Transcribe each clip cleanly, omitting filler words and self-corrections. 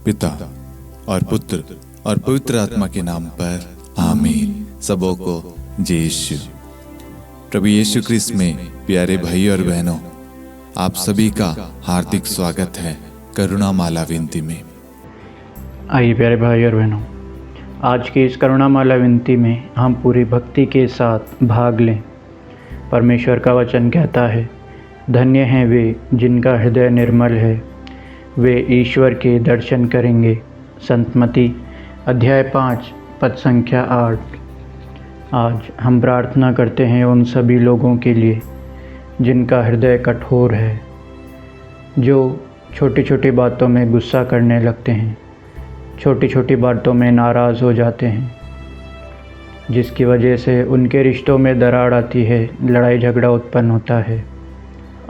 पिता और पुत्र और पवित्र आत्मा के नाम पर आमीन। सबों को जय यीशु। प्रभु यीशु क्रिस्त में प्यारे भाई और बहनों, आप सभी का हार्दिक स्वागत है करुणा माला विनती में। आइए प्यारे भाई और बहनों, आज की इस करुणा माला विनती में हम पूरी भक्ति के साथ भाग लें। परमेश्वर का वचन कहता है, धन्य हैं वे जिनका हृदय निर्मल है, वे ईश्वर के दर्शन करेंगे। संत मत्ती अध्याय 5 पद संख्या 8। आज हम प्रार्थना करते हैं उन सभी लोगों के लिए जिनका हृदय कठोर है, जो छोटी छोटी बातों में गुस्सा करने लगते हैं, छोटी छोटी बातों में नाराज़ हो जाते हैं, जिसकी वजह से उनके रिश्तों में दरार आती है, लड़ाई झगड़ा उत्पन्न होता है।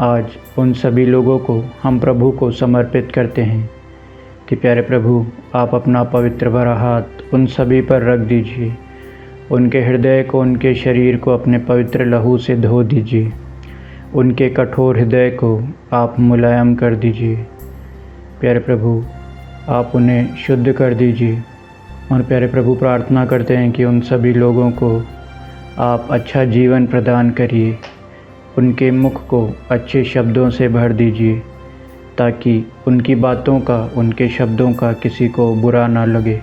आज उन सभी लोगों को हम प्रभु को समर्पित करते हैं कि प्यारे प्रभु, आप अपना पवित्र भरा हाथ उन सभी पर रख दीजिए। उनके हृदय को, उनके शरीर को अपने पवित्र लहू से धो दीजिए। उनके कठोर हृदय को आप मुलायम कर दीजिए। प्यारे प्रभु, आप उन्हें शुद्ध कर दीजिए। और प्यारे प्रभु, प्रार्थना करते हैं कि उन सभी लोगों को आप अच्छा जीवन प्रदान करिए। उनके मुख को अच्छे शब्दों से भर दीजिए, ताकि उनकी बातों का, उनके शब्दों का किसी को बुरा ना लगे।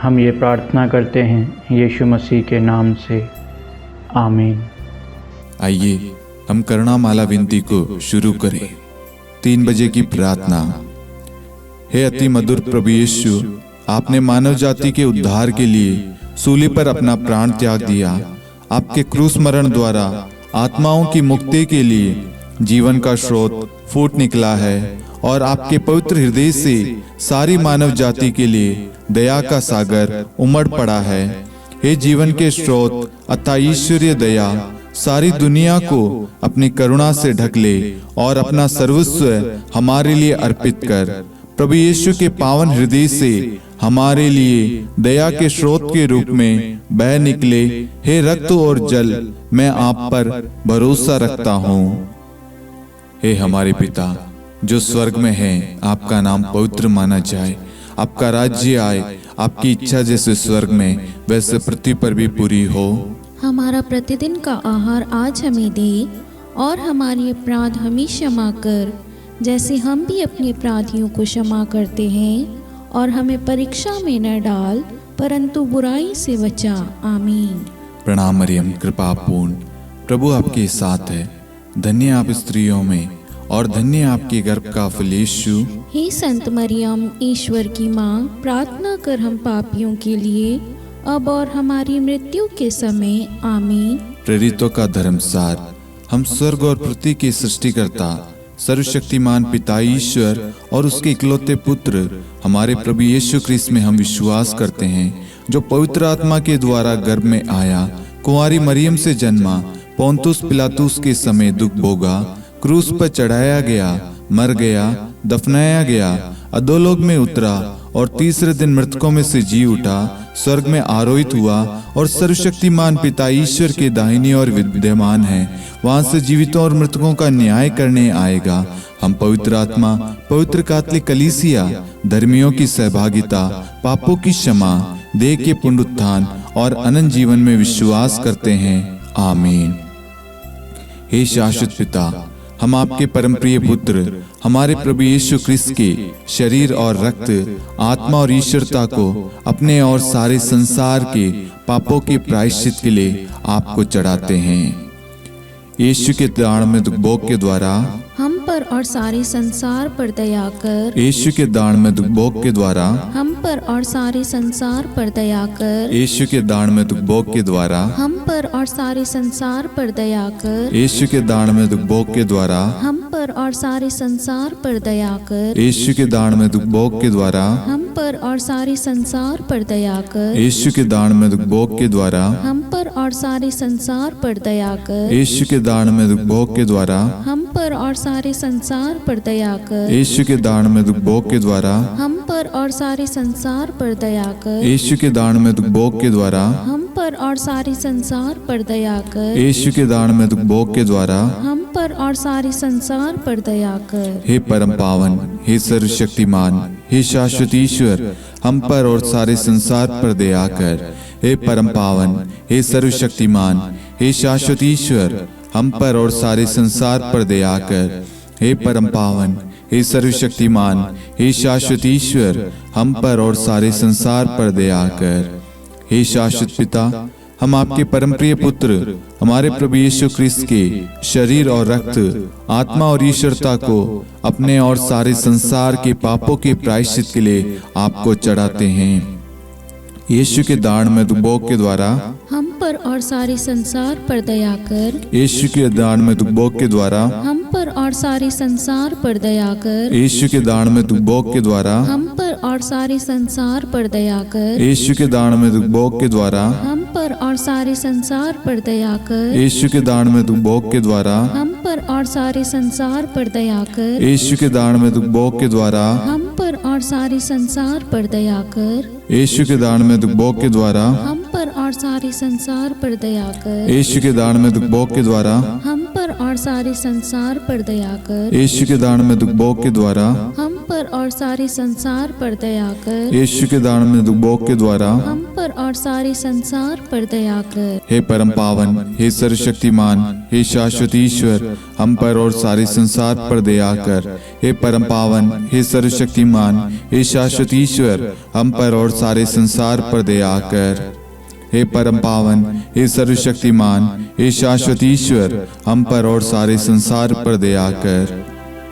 हम ये प्रार्थना करते हैं यीशु मसीह के नाम से, आमीन। आइए हम करुणा माला विनती को शुरू करें। 3 बजे की प्रार्थना। हे अति मधुर प्रभु यीशु, आपने मानव जाति के उद्धार के लिए सूली पर अपना प्राण त्याग दिया। आपके क्रूस मरण द्वारा आत्माओं की मुक्ति के लिए जीवन का स्रोत फूट निकला है और आपके पवित्र हृदय से सारी मानव जाति के लिए दया का सागर उमड़ पड़ा है। हे जीवन के स्रोत अतः ईश्वरीय दया, सारी दुनिया को अपनी करुणा से ढक ले और अपना सर्वस्व हमारे लिए अर्पित कर। प्रभु यीशु के पावन हृदय से हमारे लिए दया के स्रोत के रूप में बह निकले। हे रक्त और जल, मैं आप पर भरोसा रखता हूँ। हे हमारे पिता जो स्वर्ग में हैं, आपका नाम पवित्र माना जाए। आपका राज्य आए, आपकी इच्छा जैसे स्वर्ग में वैसे पृथ्वी पर भी पूरी हो। हमारा प्रतिदिन का आहार आज हमें दे, और हमारे अपराध हमें क्षमा कर, जैसे हम भी अपने अपराधियों को क्षमा करते हैं। और हमें परीक्षा में न डाल, परंतु बुराई से बचा। आमीन। प्रणाम मरियम, कृपा पूर्ण, प्रभु आपके साथ है। धन्य आप स्त्रियों में और धन्य आपके गर्भ का फल यीशु। हे संत मरियम, ईश्वर की माँ, प्रार्थना कर हम पापियों के लिए, अब और हमारी मृत्यु के समय। आमीन। प्रेरितों का धर्मसार। हम स्वर्ग और पृथ्वी के सृष्टिकर्ता सर्वशक्तिमान पिता ईश्वर और उसके इकलौते पुत्र हमारे प्रभु यीशु क्रिस्त में हम विश्वास करते हैं, जो पवित्र आत्मा के द्वारा गर्भ में आया, कुंवारी मरियम से जन्मा, पोंतुस पिलातुस के समय दुख भोगा, क्रूस पर चढ़ाया गया, मर गया, दफनाया गया, अधोलोक में उतरा और तीसरे दिन मृतकों में से जी उठा, स्वर्ग में आरोहित हुआ और सर्वशक्तिमान पिता ईश्वर के दाहिनी ओर विद्यमान है। वहां से जीवितों और मृतकों का न्याय करने आएगा। हम पवित्र आत्मा, पवित्र कैथोलिक कलीसिया, धर्मियों की सहभागिता, पापों की क्षमा, देह के पुनरुत्थान और अनंत जीवन में विश्वास करते हैं। आमीन। हे शाश्वत पिता, हम आपके परम प्रिय पुत्र हमारे प्रभु यीशु क्रिस्त के शरीर और रक्त, आत्मा और ईश्वरता को अपने और सारे संसार के पापों के प्रायश्चित के लिए आपको चढ़ाते हैं। यीशु के दान में दुख भोग के द्वारा हम पर और सारे संसार पर दया कर। यीशु के दान में दुख भोग के द्वारा हम पर और सारे संसार पर दया कर। यीशु के दान में दुख भोग के द्वारा हम पर और सारे संसार पर दया कर। यीशु के दान में दुख भोग के द्वारा हम पर और सारे संसार पर दया कर। यीशु के दान में दुख भोग के द्वारा हम पर और सारे संसार पर दया कर। यीशु के दान में दुख भोग के द्वारा हम पर और सारे संसार पर दया कर। यीशु के दान में दुख भोग के द्वारा हम पर और सारे संसार पर दया कर। यीशु के दान में दुख भोग के द्वारा हम पर और सारे संसार पर दया कर। यीशु के दान में दुख भोग के द्वारा हम पर पर और सारे संसार पर दया कर। यीशु के दान में भोग के द्वारा हम पर और सारे संसार पर दया कर। हे परम पावन, हे सर्वशक्तिमान, हे शाश्वत ईश्वर, हम पर और सारे संसार पर दया कर। हे परम पावन, हे सर्वशक्तिमान, हे शाश्वत ईश्वर, हम पर और सारे संसार पर दया कर। हे परम पावन, हे सर्वशक्तिमान, हे शाश्वत ईश्वर, हम पर और सारे संसार पर दया कर। हे शाश्वत पिता, हम आपके परम प्रिय पुत्र हमारे प्रभु यीशु क्रिस्त के शरीर और रक्त, आत्मा और ईश्वरता को अपने और सारे संसार के पापों के प्रायश्चित के लिए आपको चढ़ाते हैं। यीशु के दान में भोग के द्वारा हम पर और सारे संसार पर दया कर। यीशु के दान में भोग के द्वारा हम पर और सारे संसार पर दया कर। यीशु के दान में भोग के द्वारा हम पर और सारे संसार पर दया कर। यीशु के दान में भोग के द्वारा हम पर और सारे संसार पर दया कर। यीशु के दान में भोग के द्वारा हम पर और सारे संसार पर दया कर। यीशु के दान में भोग के द्वारा हम पर और सारे संसार पर दया कर। यीशु के दान में भोग के द्वारा हम पर और सारे संसार पर दया कर। यीशु के दान में भोग के द्वारा हम पर और सारे संसार पर दया कर। यीशु के दान में भोग के द्वारा हम पर और सारे संसार पर दया कर। यीशु के दान में भोग के द्वारा हम पर और सारे संसार पर दया कर। हे परम पावन, हे सर्वशक्तिमान, हे शाश्वत ईश्वर, हम पर और सारे संसार पर दया कर। हे परम पावन, हे सर्वशक्तिमान, हे शाश्वत ईश्वर, हम पर और सारे संसार पर दया कर। हे परम पावन, हे सर्वशक्तिमान, हे शाश्वत ईश्वर, हम पर और सारे संसार पर दया कर।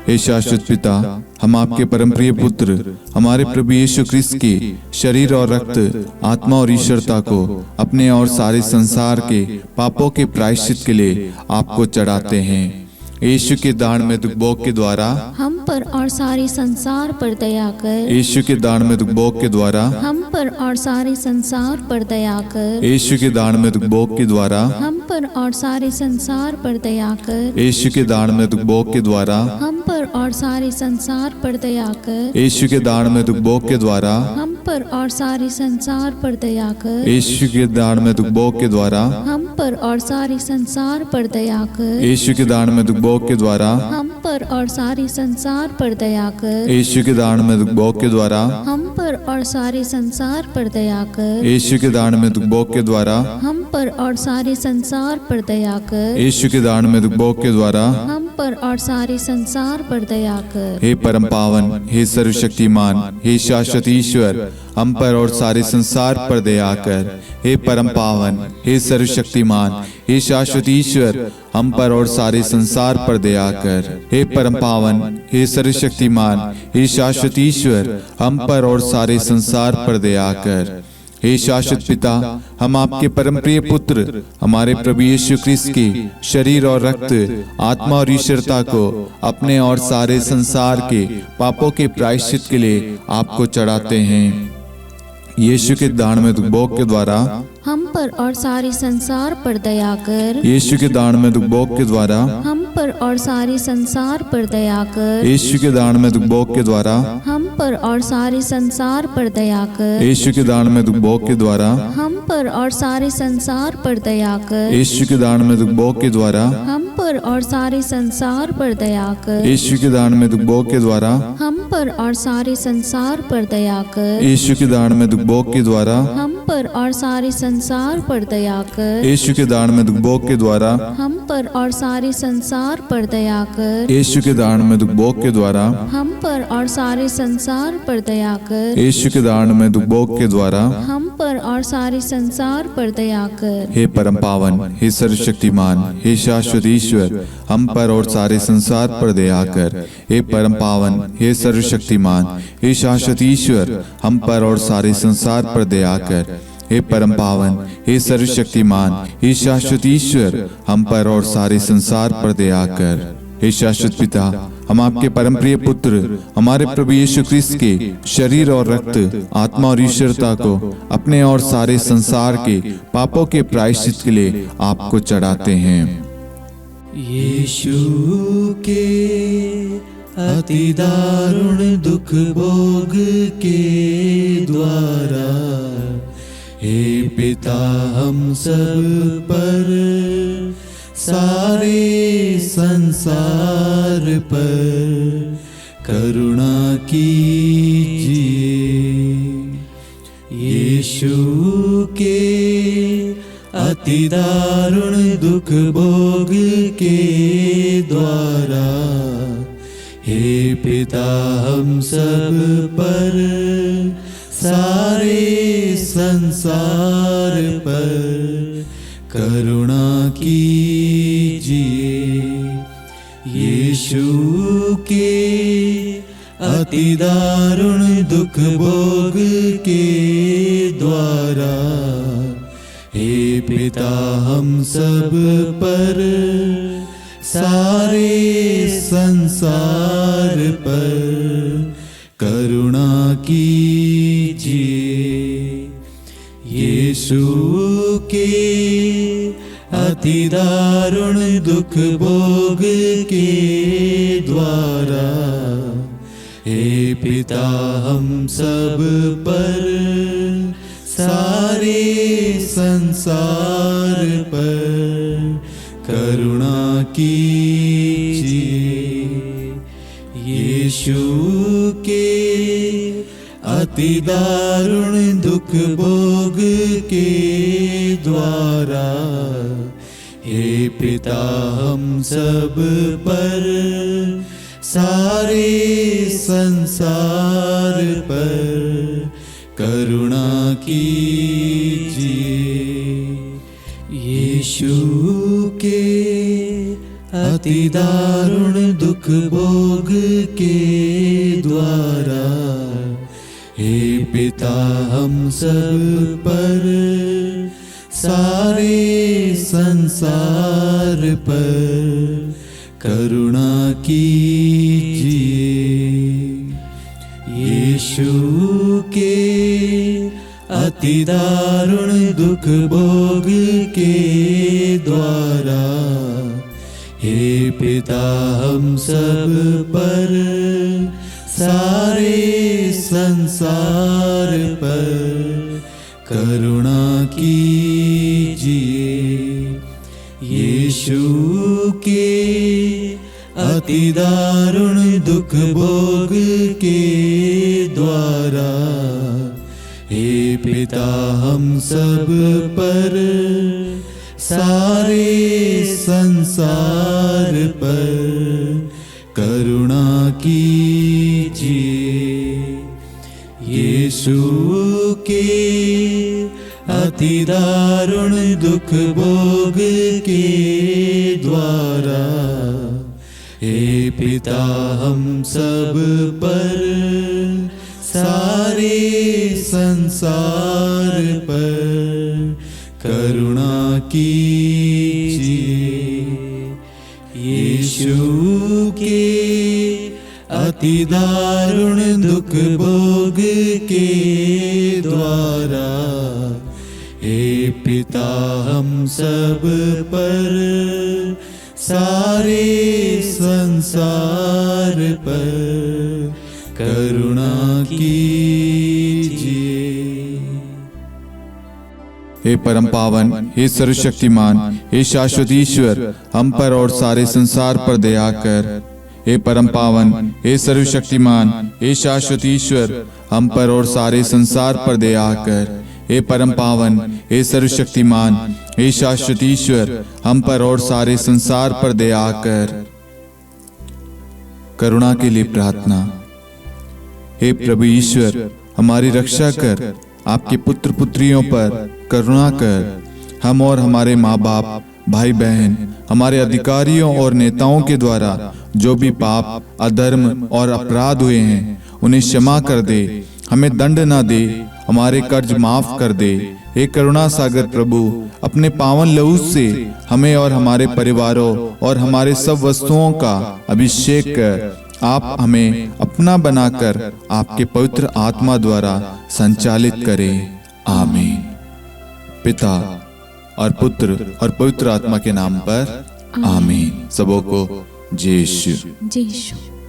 हे शाश्वत पिता, हम आपके परम प्रिय पुत्र हमारे प्रभु यीशु क्रिस्त के शरीर और रक्त, आत्मा और ईश्वरता को अपने और सारे संसार के पापों के प्रायश्चित के लिए आपको चढ़ाते हैं। यीशु के दान में भोग के द्वारा हम पर और सारे संसार पर दया कर। यीशु के दान में भोग के द्वारा हम पर और सारे संसार पर दया कर। यीशु के दान में भोग के द्वारा हम पर और सारे संसार पर दया कर। यीशु के दान में भोग के द्वारा हम पर और सारे संसार पर दया कर। यीशु के दान में भोग के द्वारा हम पर और सारे संसार पर दया कर। यीशु के दान में भोग के द्वारा हम पर और सारे संसार पर दया कर। यीशु के दान में भोग के द्वारा हम पर और सारे संसार पर दया कर। यीशु के दान में भोग के द्वारा हम पर और सारे संसार पर दया कर। यीशु के दान में भोग के द्वारा हम पर और सारे संसार पर दया कर। यीशु के दान में भोग के द्वारा हम पर और सारे संसार पर दया कर। हे परम पावन, हे सर्वशक्तिमान, हे शाश्वत ईश्वर, हम पर और सारे संसार पर दया कर। हे परम पावन, हे सर्वशक्तिमान, हे शाश्वत ईश्वर, हम पर और सारे संसार पर दया कर। हे परम पावन, हे सर्वशक्तिमान, हे शाश्वत ईश्वर, हम पर और सारे संसार पर दया कर। हे शाश्वत पिता, हम आपके परम प्रिय पुत्र हमारे प्रभु यीशु क्रिस्त के शरीर और रक्त, आत्मा और ईश्वरता को अपने और सारे संसार के पापों के प्रायश्चित के लिए आपको चढ़ाते हैं। यीशु के दान में भोग के द्वारा हम पर और सारे संसार पर दया कर। यीशु के दान में भोग के द्वारा हम पर और सारे संसार पर दया कर। यीशु के दान में भोग के द्वारा हम पर और सारे संसार पर दया कर। यीशु के दान में भोग के द्वारा हम पर और सारे संसार पर दया कर। यीशु के दान में भोग के द्वारा हम पर और सारे संसार पर दया कर। यीशु के दान में भोग के द्वारा हम पर और सारे संसार पर दया कर। यीशु के दान में भोग के द्वारा हम पर और सारे संसार पर दया कर। यीशु के दान में भोग के द्वारा हम पर और सारे संसार पर दया कर। यीशु के दान में भोग के द्वारा हम पर और सारे संसार पर दया कर। यीशु के दान में भोग के द्वारा हम पर और सारे संसार पर दया कर। हे परम पावन, हे सर्वशक्तिमान, हे शाश्वत ईश्वर, हम पर और सारे संसार पर दया कर। हे परम पावन, हे सर्वशक्तिमान, हे शाश्वत ईश्वर, हम पर और सारे संसार पर दया कर। हे परम पावन, हे सर्वशक्तिमान, हे शाश्वत ईश्वर, हम पर और सारे संसार पर दया कर। हे शाश्वत पिता, हम आपके परम प्रिय पुत्र हमारे प्रभु यीशु क्रिस्त के शरीर और रक्त, आत्मा और ईश्वरता को अपने और सारे संसार के पापों के प्रायश्चित के लिए आपको चढ़ाते हैं। यीशु के अति दारुण दुख भोग के द्वारा हे पिता हम सब पर, सारे संसार पर करुणा कीजिए। यीशु के अति दारुण दुख भोग के द्वारा, हे पिता हम सब पर, सारे संसार पर करुणा कीजिए। यीशु के अति दारुण दुख भोग के द्वारा, हे पिता हम सब पर, सारे संसार पर करुणा कीजिए। यीशु के अति दारुण दुख भोग के द्वारा, हे पिता हम सब पर, सारे संसार पर करुणा कीजिए। यीशु के अति दारुण दुख भोग के द्वारा, हे पिता हम सब पर, सारे संसार पर करुणा कीजिए। यीशु के अति दारुण दुख भोग के द्वारा, हे पिता हम सब पर, सारे संसार पर करुणा कीजिए। यीशु के अति दारुण दुख भोग के द्वारा, हे पिता हम सब पर, सारे संसार पर करुणा कीजिए। यीशु के अति दारुण दुख भोग के द्वारा, हे पिता हम सब पर, सारे संसार पर करुणा कीजिए। यीशु के अति दारुण दुख भोग के द्वारा, हे पिता हम सब पर, सारे संसार पर करुणा कीजिए। यीशु के अति दारुण दुख भोग के द्वारा, हे पिता हम सब पर, सारे संसार पर करुणा कीजिए। हे परम पावन, हे सर्वशक्तिमान, हे शाश्वत ईश्वर, हम पर और सारे संसार पर दया कर। हे परम पावन, हे सर्वशक्तिमान, हे शाश्वत ईश्वर, हम पर और सारे संसार पर दया कर। हे परम पावन, हे सर्वशक्तिमान, हे शाश्वत ईश्वर, हम पर और सारे संसार पर दया कर। करुणा के लिए प्रार्थना। हे प्रभु ईश्वर, हमारी रक्षा कर, आपके पुत्र पुत्रियों पर करुणा कर। हम और हमारे माँ बाप, भाई बहन, हमारे अधिकारियों और नेताओं के द्वारा जो भी पाप, अधर्म और अपराध हुए हैं, उन्हें क्षमा कर दे, हमें दंड ना दे, हमारे कर्ज माफ कर दे। हे करुणा सागर प्रभु, अपने पावन लहू से हमें और हमारे परिवारों और हमारे सब वस्तुओं का अभिषेक कर। आप हमें अपना बनाकर आपके पवित्र आत्मा द्वारा संचालित करें। आमीन। पिता और पुत्र और पवित्र आत्मा के नाम पर आमीन। सबों को जय यीशु। जय यीशु।